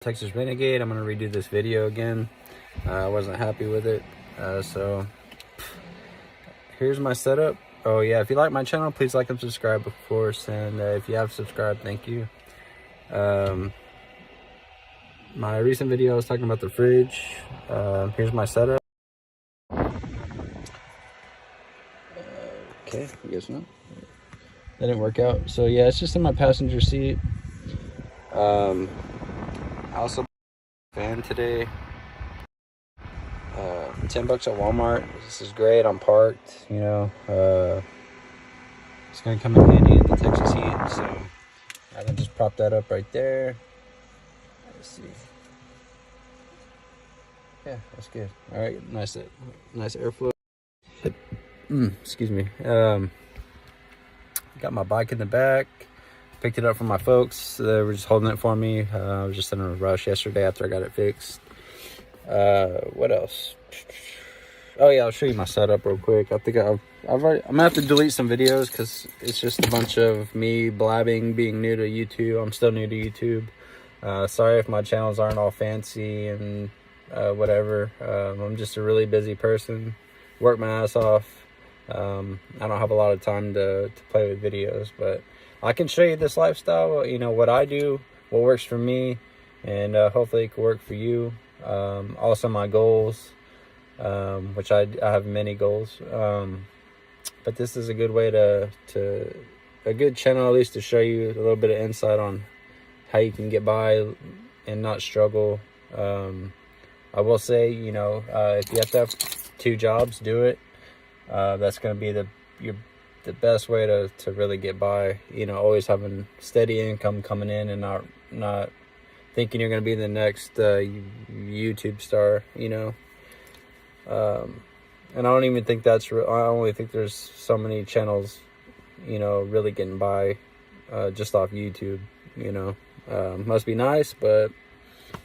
Texas Renegade. I'm gonna redo this video again. I wasn't happy with it, so here's my setup. Oh yeah, if you like my channel, please like and subscribe, of course, and if you have subscribed, thank you. My recent video I was talking about the fridge. Here's my setup. Okay, I guess not. That didn't work out. So yeah, it's just in my passenger seat. I also fan today. 10 bucks at Walmart. This is great. I'm parked, you know. It's gonna come in handy in the Texas heat, so I can just prop that up right there. Let's see. Yeah, that's good. All right, nice airflow. Excuse me. Got my bike in the back. Picked it up from my folks. They were just holding it for me. I was just in a rush yesterday after I got it fixed. What else? Oh yeah, I'll show you my setup real quick. I think I'm gonna have to delete some videos because it's just a bunch of me blabbing, being new to YouTube. I'm still new to YouTube. Sorry if my channels aren't all fancy and whatever. I'm just a really busy person. Work my ass off. I don't have a lot of time to play with videos, but I can show you this lifestyle, you know, what I do, what works for me, and hopefully it can work for you. Also my goals, which I have many goals, but this is a good way a good channel at least to show you a little bit of insight on how you can get by and not struggle. I will say, you know, if you have to have 2 jobs, do it. That's going to be the best way to really get by, you know, always having steady income coming in and not thinking you're going to be the next YouTube star, you know. And I don't even think that's real. I only think there's so many channels, you know, really getting by just off YouTube, you know. Must be nice, but,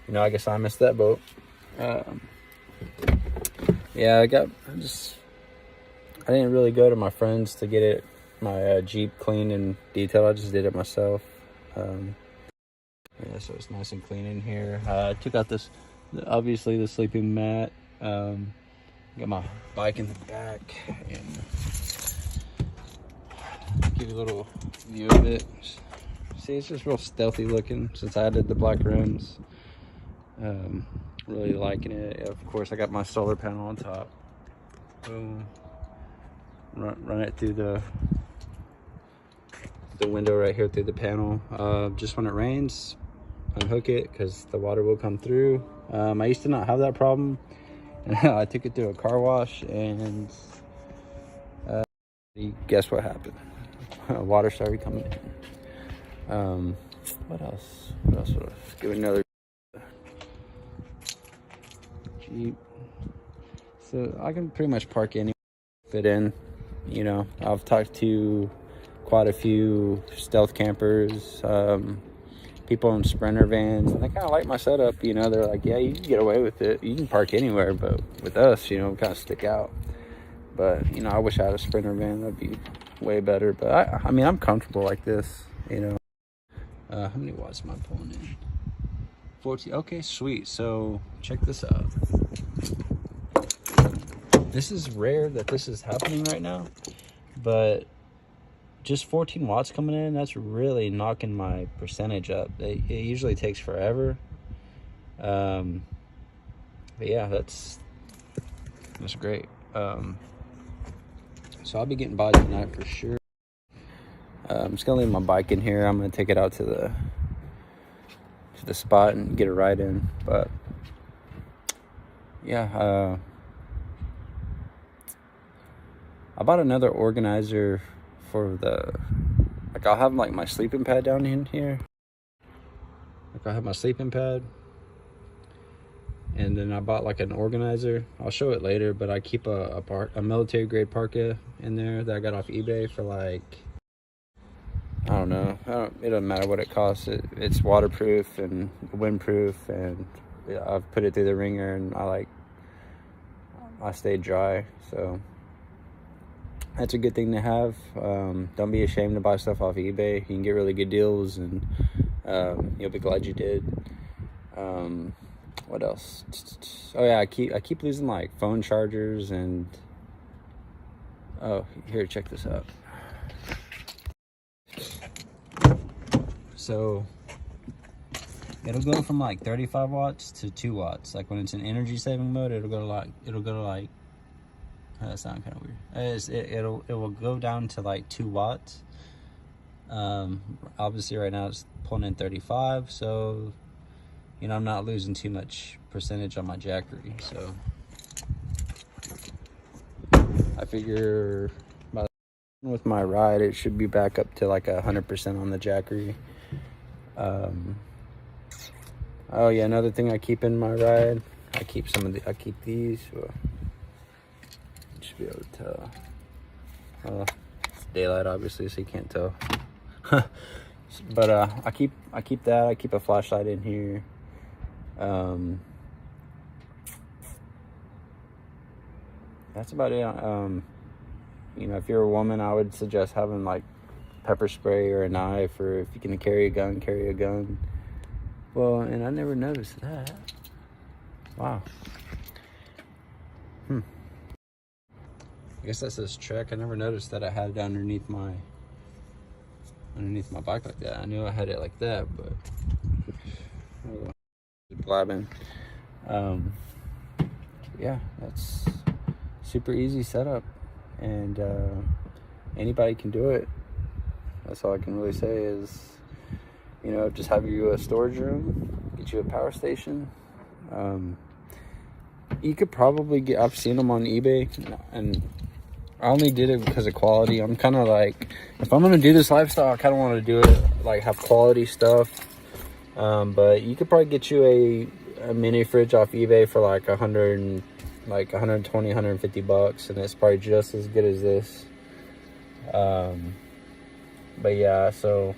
you know, I guess I missed that boat. Yeah, I didn't really go to my friends to get my Jeep cleaned and detailed. I just did it myself. Yeah, so it's nice and clean in here. I took out obviously the sleeping mat. Got my bike in the back, and give you a little view of it. See, it's just real stealthy looking since I added the black rims. Really liking it. Of course, I got my solar panel on top. Boom. Run it through the window right here through the panel. Just when it rains, unhook it because the water will come through. I used to not have that problem, and I took it through a car wash, and guess what happened? Water started coming in. What else? Give it another Jeep. So I can pretty much park anywhere, fit in. You know, I've talked to quite a few stealth campers, people in Sprinter vans, and they kind of like my setup. You know, they're like, yeah, you can get away with it. You can park anywhere, but with us, you know, we kind of stick out. But, you know, I wish I had a Sprinter van. That'd be way better. But, I mean, I'm comfortable like this, you know. How many watts am I pulling in? 14. Okay, sweet. So, check this out. This is rare that this is happening right now, but just 14 watts coming in, that's really knocking my percentage up. It usually takes forever. But yeah, that's great. So I'll be getting by tonight for sure. I'm just gonna leave my bike in here. I'm gonna take it out to the spot and get a ride in. But yeah, I bought another organizer for I'll have like my sleeping pad down in here. Like I have my sleeping pad, and then I bought like an organizer. I'll show it later, but I keep a military grade parka in there that I got off eBay for like, I don't know. It doesn't matter what it costs. It's waterproof and windproof, and I've put it through the ringer, and I stay dry, so that's a good thing to have. Don't be ashamed to buy stuff off eBay. You can get really good deals, and you'll be glad you did. What else? Oh yeah, I keep losing like phone chargers and oh, here, check this out. So it'll go from like 35 watts to 2 watts. Like when it's in energy saving mode, it'll go to like that sounds kind of weird. It will go down to like 2 watts. Obviously right now it's pulling in 35, so you know I'm not losing too much percentage on my jackery. So I figure with my ride it should be back up to like 100% on the jackery. Oh yeah, another thing I keep in my ride, I keep these. Well, you should be able to tell. It's daylight obviously, so you can't tell. But I keep that. I keep a flashlight in here. That's about it. You know, if you're a woman, I would suggest having like pepper spray or a knife, or if you can carry a gun, carry a gun. Well, and I never noticed that. Wow. I guess that's this track. I never noticed that I had it underneath my bike like that. I knew I had it like that, but blabbing. Yeah, that's super easy setup, and anybody can do it. That's all I can really say is, you know, just have you a storage room, get you a power station. You could probably get, I've seen them on eBay, and I only did it because of quality. I'm kind of like, if I'm going to do this lifestyle, I kind of want to do it, like have quality stuff. But you could probably get you a mini fridge off eBay for like 120, 150 bucks, and it's probably just as good as this. But yeah, so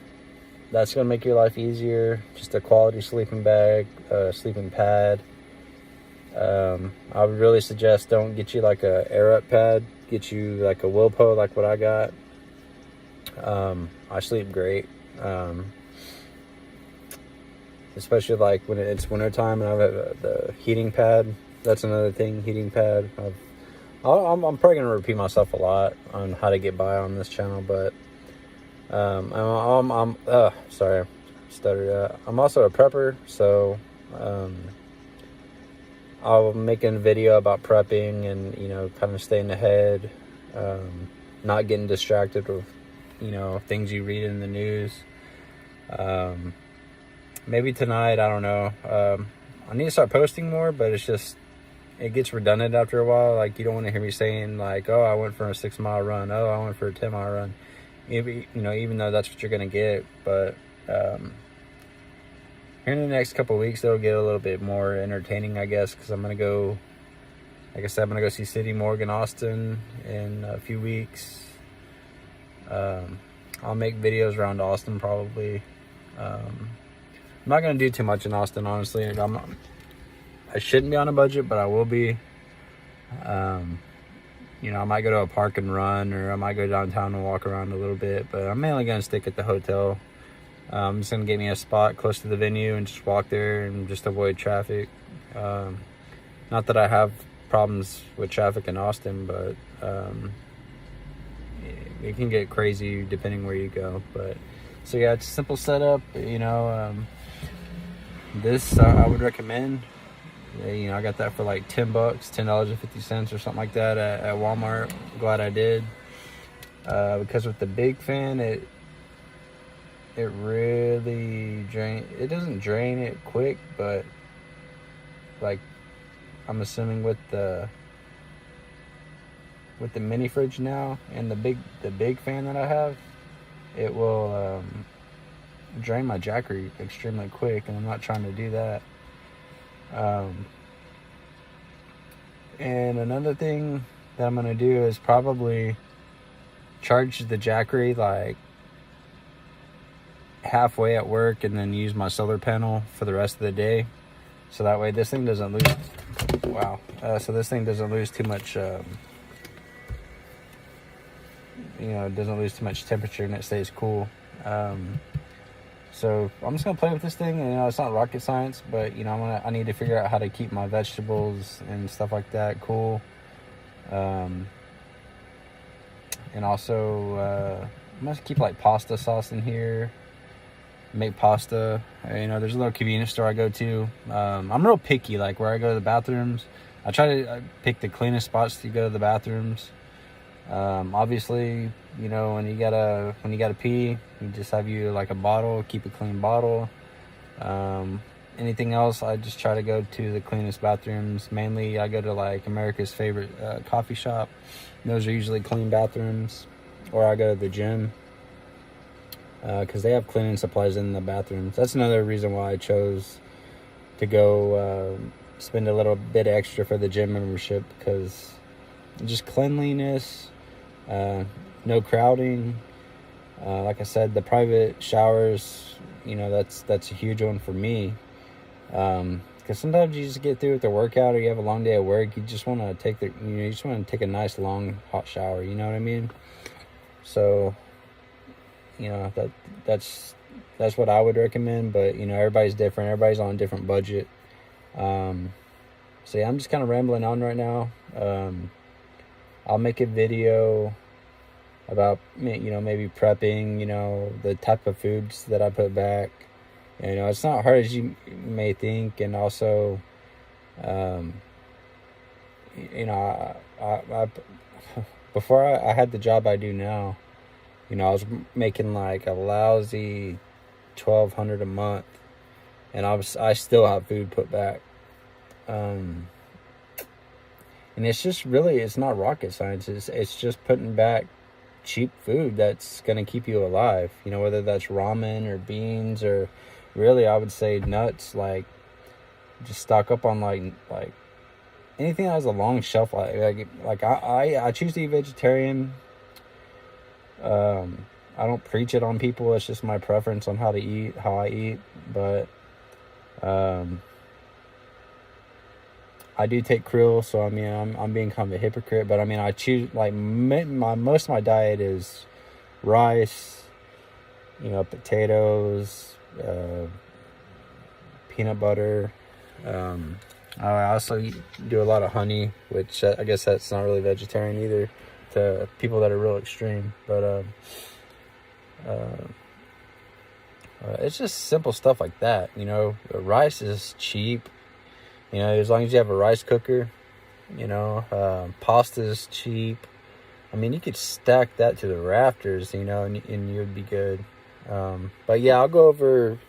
that's gonna make your life easier. Just a quality sleeping bag, sleeping pad. I would really suggest don't get you like a air up pad. Get you like a Wilpo, like what I got. I sleep great, especially like when it's winter time and I have the heating pad. That's another thing, heating pad. I'm probably gonna repeat myself a lot on how to get by on this channel, but sorry, I stuttered. I'm also a prepper, so I'll make a video about prepping and, you know, kind of staying ahead, not getting distracted with, you know, things you read in the news. Maybe tonight, I don't know. I need to start posting more, but it's just, it gets redundant after a while. Like, you don't want to hear me saying like, oh, I went for a 6-mile run. Oh, I went for a 10-mile run. Maybe, you know, even though that's what you're going to get, but here in the next couple of weeks, it'll get a little bit more entertaining, I guess, because I'm going to go, like I said, I'm going to go see City Morgan Austin in a few weeks. I'll make videos around Austin probably. I'm not going to do too much in Austin, honestly. I shouldn't be on a budget, but I will be. You know, I might go to a park and run, or I might go downtown and walk around a little bit, but I'm mainly going to stick at the hotel. I'm just going to get me a spot close to the venue and just walk there and just avoid traffic. Not that I have problems with traffic in Austin, but it can get crazy depending where you go. But so yeah, it's a simple setup. You know, this I would recommend. You know, I got that for like $10, $10.50 or something like that at Walmart. Glad I did, because with the big fan, it really it doesn't drain it quick, but like I'm assuming with the mini fridge now and the big fan that I have, it will drain my jackery extremely quick, and I'm not trying to do that. And another thing that I'm going to do is probably charge the jackery like halfway at work and then use my solar panel for the rest of the day. So that way this thing doesn't lose, so this thing doesn't lose too much, you know, it doesn't lose too much temperature and it stays cool. So I'm just gonna play with this thing, and it's not rocket science, but I need to figure out how to keep my vegetables and stuff like that cool. And also I'm gonna keep like pasta sauce in here, make pasta. There's a little convenience store I go to. I'm real picky, like where I go to the bathrooms. I try to pick the cleanest spots to go to the bathrooms. Obviously, when you gotta pee, you just have like a bottle, keep a clean bottle. Anything else, I just try to go to the cleanest bathrooms. Mainly, I go to like America's favorite coffee shop. Those are usually clean bathrooms. Or I go to the gym because they have cleaning supplies in the bathrooms. That's another reason why I chose to go spend a little bit extra for the gym membership, because just cleanliness, no crowding. Like I said, the private showers, that's a huge one for me. Because sometimes you just get through with the workout, or you have a long day at work, you just want to take a nice long hot shower. You know what I mean? So, that's what I would recommend. But everybody's different. Everybody's on a different budget. So yeah, I'm just kind of rambling on right now. I'll make a video about maybe prepping, the type of foods that I put back. It's not hard as you may think. And also, I before I had the job I do now, I was making like a lousy $1,200 a month, and I still have food put back. And it's not rocket science. It's just putting back cheap food that's gonna keep you alive. Whether that's ramen or beans, or really I would say nuts. Like, just stock up on like anything that has a long shelf life. Like I choose to eat vegetarian. I don't preach it on people. It's just my preference on how I eat. But I do take krill, so I'm being kind of a hypocrite. But I choose, like, most of my diet is rice, potatoes, peanut butter. I also do a lot of honey, which I guess that's not really vegetarian either to people that are real extreme. But it's just simple stuff like that. Rice is cheap. As long as you have a rice cooker. Pasta is cheap. You could stack that to the rafters, and you'd be good. But yeah, I'll go over,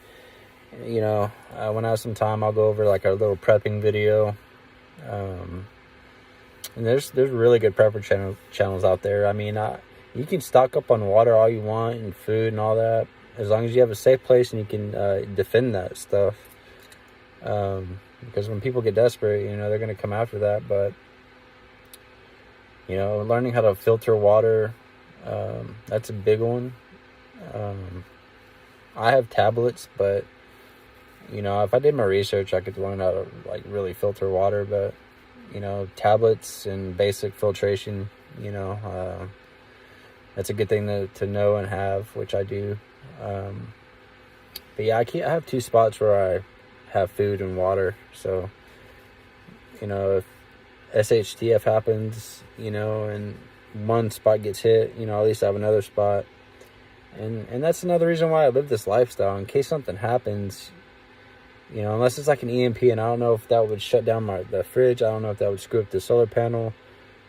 when I have some time, I'll go over like a little prepping video. And there's really good prepper channels out there. You can stock up on water all you want and food and all that, as long as you have a safe place and you can defend that stuff. Because when people get desperate, they're going to come after that. But, learning how to filter water, that's a big one. I have tablets, but, if I did my research, I could learn how to, like, really filter water. But, tablets and basic filtration, that's a good thing to know and have, which I do. But yeah, I have 2 spots where I have food and water. So, if SHTF happens, and one spot gets hit, at least I have another spot. And that's another reason why I live this lifestyle, in case something happens, unless it's like an EMP, and I don't know if that would shut down the fridge. I don't know if that would screw up the solar panel.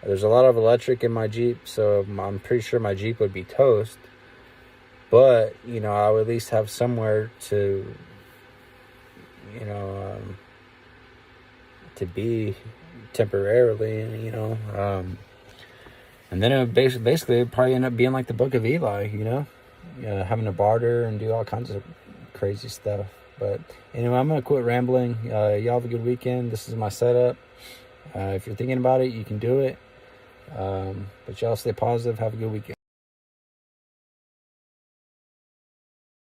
There's a lot of electric in my Jeep, so I'm pretty sure my Jeep would be toast. But, I would at least have somewhere to, to be temporarily, and then it would basically probably end up being like the Book of Eli, having to barter and do all kinds of crazy stuff. But anyway, I'm going to quit rambling. Y'all have a good weekend. This is my setup. If you're thinking about it, you can do it. But y'all stay positive. Have a good weekend.